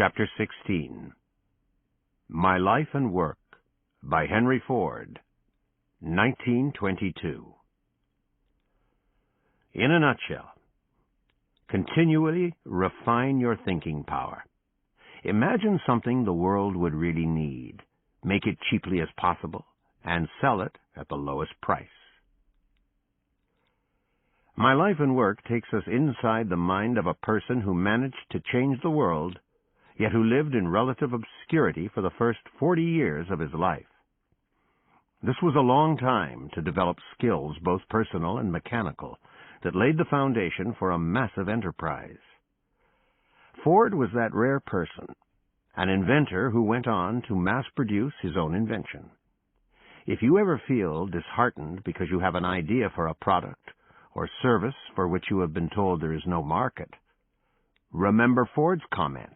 Chapter 16. My Life and Work by Henry Ford, 1922. In a nutshell, continually refine your thinking power. Imagine something the world would really need, make it cheaply as possible, and sell it at the lowest price. My Life and Work takes us inside the mind of a person who managed to change the world, yet who lived in relative obscurity for the first 40 years of his life. This was a long time to develop skills, both personal and mechanical, that laid the foundation for a massive enterprise. Ford was that rare person, an inventor who went on to mass-produce his own invention. If you ever feel disheartened because you have an idea for a product or service for which you have been told there is no market, remember Ford's comment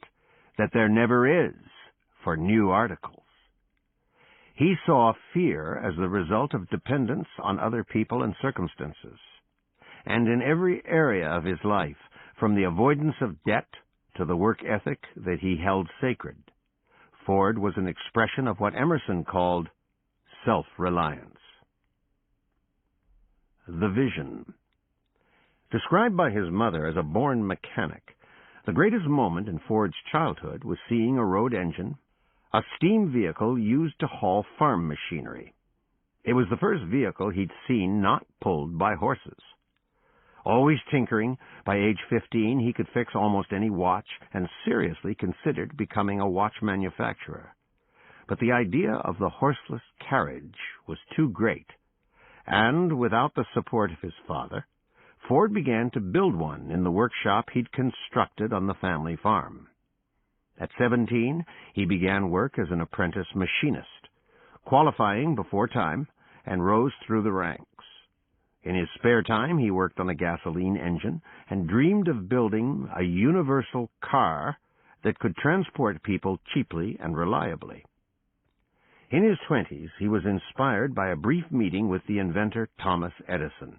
that there never is for new articles. He saw fear as the result of dependence on other people and circumstances, and in every area of his life, from the avoidance of debt to the work ethic that he held sacred, Ford was an expression of what Emerson called self-reliance. The vision. Described by his mother as a born mechanic, the greatest moment in Ford's childhood was seeing a road engine, a steam vehicle used to haul farm machinery. It was the first vehicle he'd seen not pulled by horses. Always tinkering, by age 15 he could fix almost any watch and seriously considered becoming a watch manufacturer. But the idea of the horseless carriage was too great, and without the support of his father, Ford began to build one in the workshop he'd constructed on the family farm. At 17, he began work as an apprentice machinist, qualifying before time, and rose through the ranks. In his spare time, he worked on a gasoline engine and dreamed of building a universal car that could transport people cheaply and reliably. In his 20s, he was inspired by a brief meeting with the inventor Thomas Edison.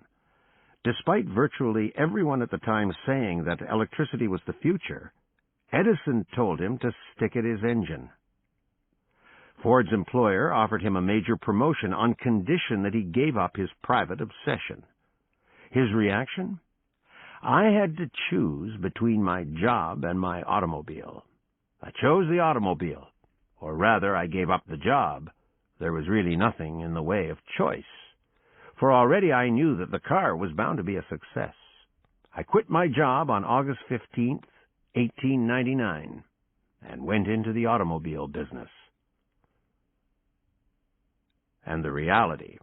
Despite virtually everyone at the time saying that electricity was the future, Edison told him to stick at his engine. Ford's employer offered him a major promotion on condition that he gave up his private obsession. His reaction? I had to choose between my job and my automobile. I chose the automobile, or rather I gave up the job. There was really nothing in the way of choice, for already I knew that the car was bound to be a success. I quit my job on August 15th, 1899, and went into the automobile business. And the reality.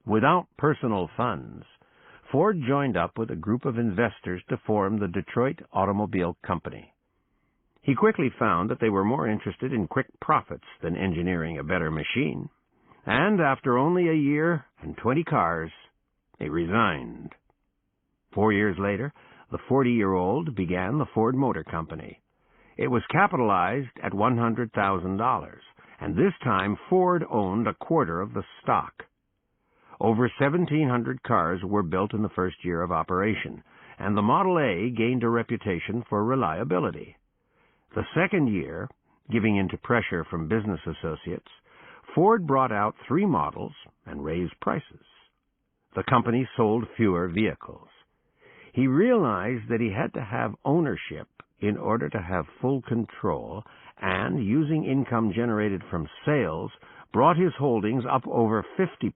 Without personal funds, Ford joined up with a group of investors to form the Detroit Automobile Company. He quickly found that they were more interested in quick profits than engineering a better machine, and after only a year and 20 cars, he resigned. 4 years later, the 40-year-old began the Ford Motor Company. It was capitalized at $100,000, and this time Ford owned a quarter of the stock. Over 1,700 cars were built in the first year of operation, and the Model A gained a reputation for reliability. The second year, giving in to pressure from business associates, Ford brought out 3 models and raised prices. The company sold fewer vehicles. He realized that he had to have ownership in order to have full control, and using income generated from sales, brought his holdings up over 50%,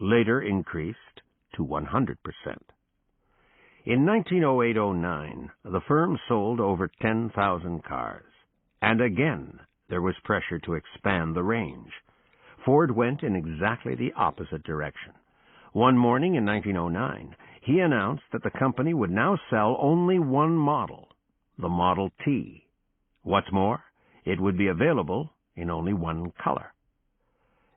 later increased to 100%. In 1908-09, the firm sold over 10,000 cars, and again there was pressure to expand the range. Ford went in exactly the opposite direction. One morning in 1909, he announced that the company would now sell only one model, the Model T. What's more, it would be available in only one color.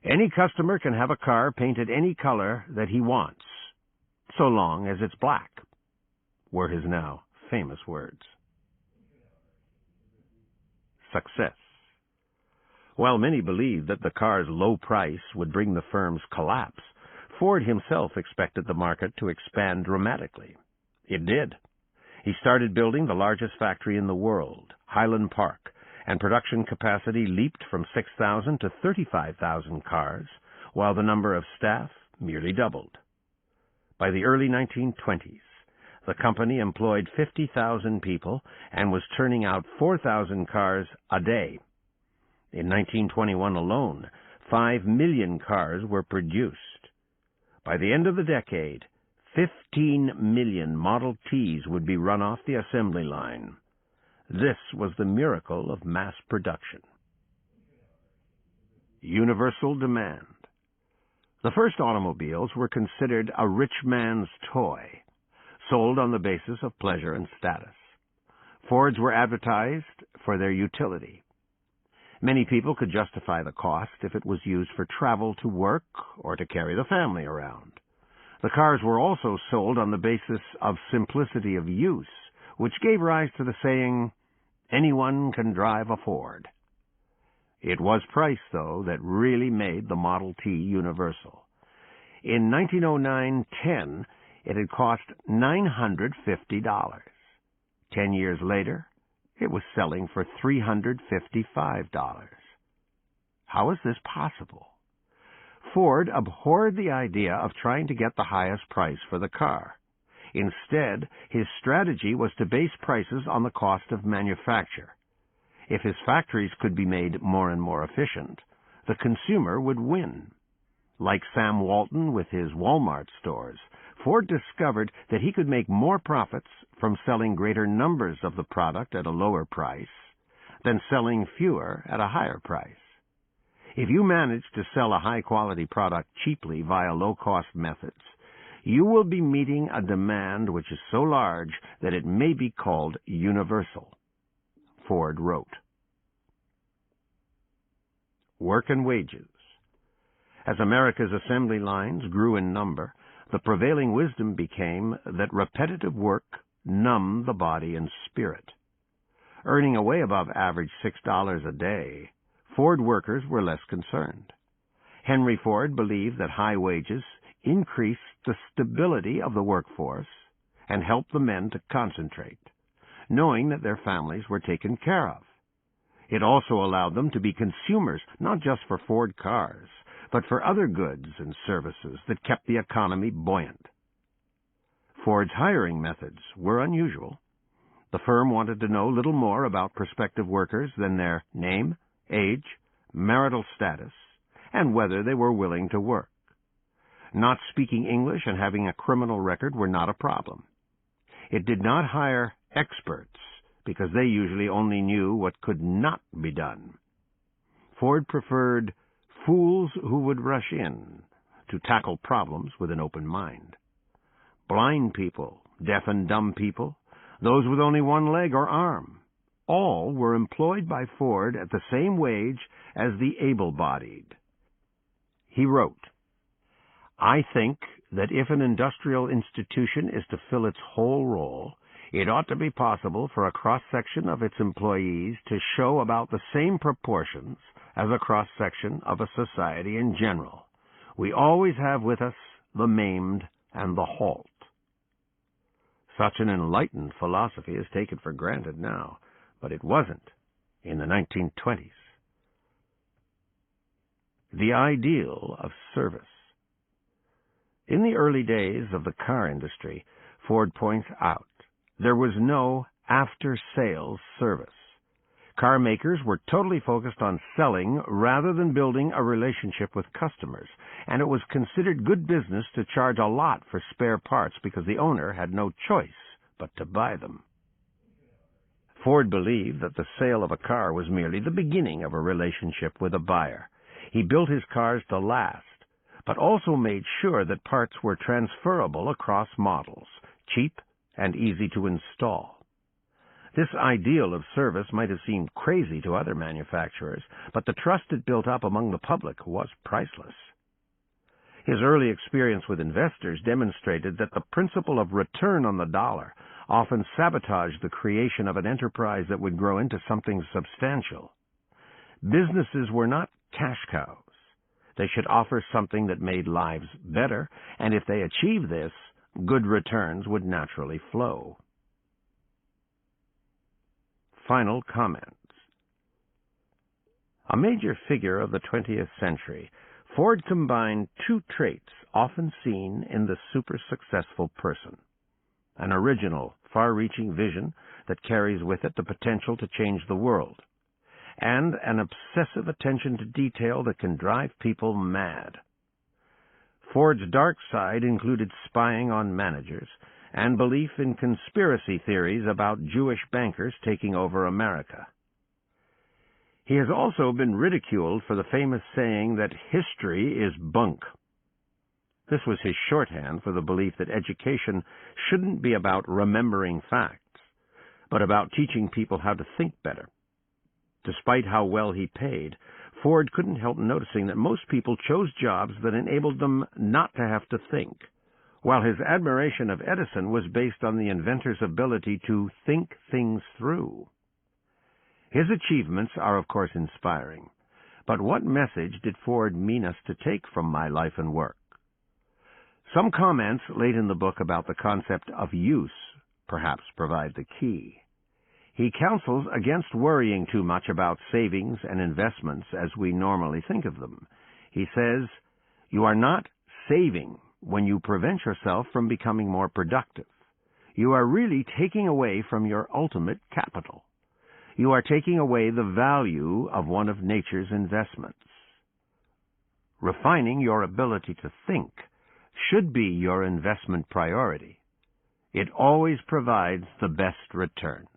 Any customer can have a car painted any color that he wants, so long as it's black, were his now famous words. Success. While many believed that the car's low price would bring the firm's collapse, Ford himself expected the market to expand dramatically. It did. He started building the largest factory in the world, Highland Park, and production capacity leaped from 6,000 to 35,000 cars, while the number of staff merely doubled. By the early 1920s, the company employed 50,000 people and was turning out 4,000 cars a day. In 1921 alone, 5 million cars were produced. By the end of the decade, 15 million Model Ts would be run off the assembly line. This was the miracle of mass production. Universal demand. The first automobiles were considered a rich man's toy, sold on the basis of pleasure and status. Fords were advertised for their utility. Many people could justify the cost if it was used for travel to work or to carry the family around. The cars were also sold on the basis of simplicity of use, which gave rise to the saying, "Anyone can drive a Ford." It was price, though, that really made the Model T universal. In 1909-10, it had cost $950. 10 years later, it was selling for $355. How is this possible? Ford abhorred the idea of trying to get the highest price for the car. Instead, his strategy was to base prices on the cost of manufacture. If his factories could be made more and more efficient, the consumer would win. Like Sam Walton with his Walmart stores, Ford discovered that he could make more profits from selling greater numbers of the product at a lower price than selling fewer at a higher price. If you manage to sell a high-quality product cheaply via low-cost methods, you will be meeting a demand which is so large that it may be called universal. Ford wrote. Work and wages. As America's assembly lines grew in number, the prevailing wisdom became that repetitive work numbed the body and spirit. Earning a way above average $6 a day, Ford workers were less concerned. Henry Ford believed that high wages increased the stability of the workforce and helped the men to concentrate, knowing that their families were taken care of. It also allowed them to be consumers, not just for Ford cars, but for other goods and services that kept the economy buoyant. Ford's hiring methods were unusual. The firm wanted to know little more about prospective workers than their name, age, marital status, and whether they were willing to work. Not speaking English and having a criminal record were not a problem. It did not hire experts because they usually only knew what could not be done. Ford preferred fools who would rush in to tackle problems with an open mind. Blind people, deaf and dumb people, those with only one leg or arm, all were employed by Ford at the same wage as the able-bodied. He wrote, "I think that if an industrial institution is to fill its whole role, it ought to be possible for a cross-section of its employees to show about the same proportions as a cross-section of a society in general. We always have with us the maimed and the halt." Such an enlightened philosophy is taken for granted now, but it wasn't in the 1920s. The ideal of service. In the early days of the car industry, Ford points out, there was no after-sales service. Car makers were totally focused on selling rather than building a relationship with customers, and it was considered good business to charge a lot for spare parts because the owner had no choice but to buy them. Ford believed that the sale of a car was merely the beginning of a relationship with a buyer. He built his cars to last, but also made sure that parts were transferable across models, cheap and easy to install. This ideal of service might have seemed crazy to other manufacturers, but the trust it built up among the public was priceless. His early experience with investors demonstrated that the principle of return on the dollar often sabotaged the creation of an enterprise that would grow into something substantial. Businesses were not cash cows. They should offer something that made lives better, and if they achieved this, good returns would naturally flow. final comments. A major figure of the 20th century, Ford combined two traits often seen in the super-successful person: an original, far-reaching vision that carries with it the potential to change the world, and an obsessive attention to detail that can drive people mad. Ford's dark side included spying on managers and belief in conspiracy theories about Jewish bankers taking over America. He has also been ridiculed for the famous saying that history is bunk. This was his shorthand for the belief that education shouldn't be about remembering facts, but about teaching people how to think better. Despite how well he paid, Ford couldn't help noticing that most people chose jobs that enabled them not to have to think, while his admiration of Edison was based on the inventor's ability to think things through. His achievements are, of course, inspiring, but what message did Ford mean us to take from My Life and Work? Some comments late in the book about the concept of use perhaps provide the key. He counsels against worrying too much about savings and investments as we normally think of them. He says, "You are not saving when you prevent yourself from becoming more productive. You are really taking away from your ultimate capital. You are taking away the value of one of nature's investments." Refining your ability to think should be your investment priority. It always provides the best returns.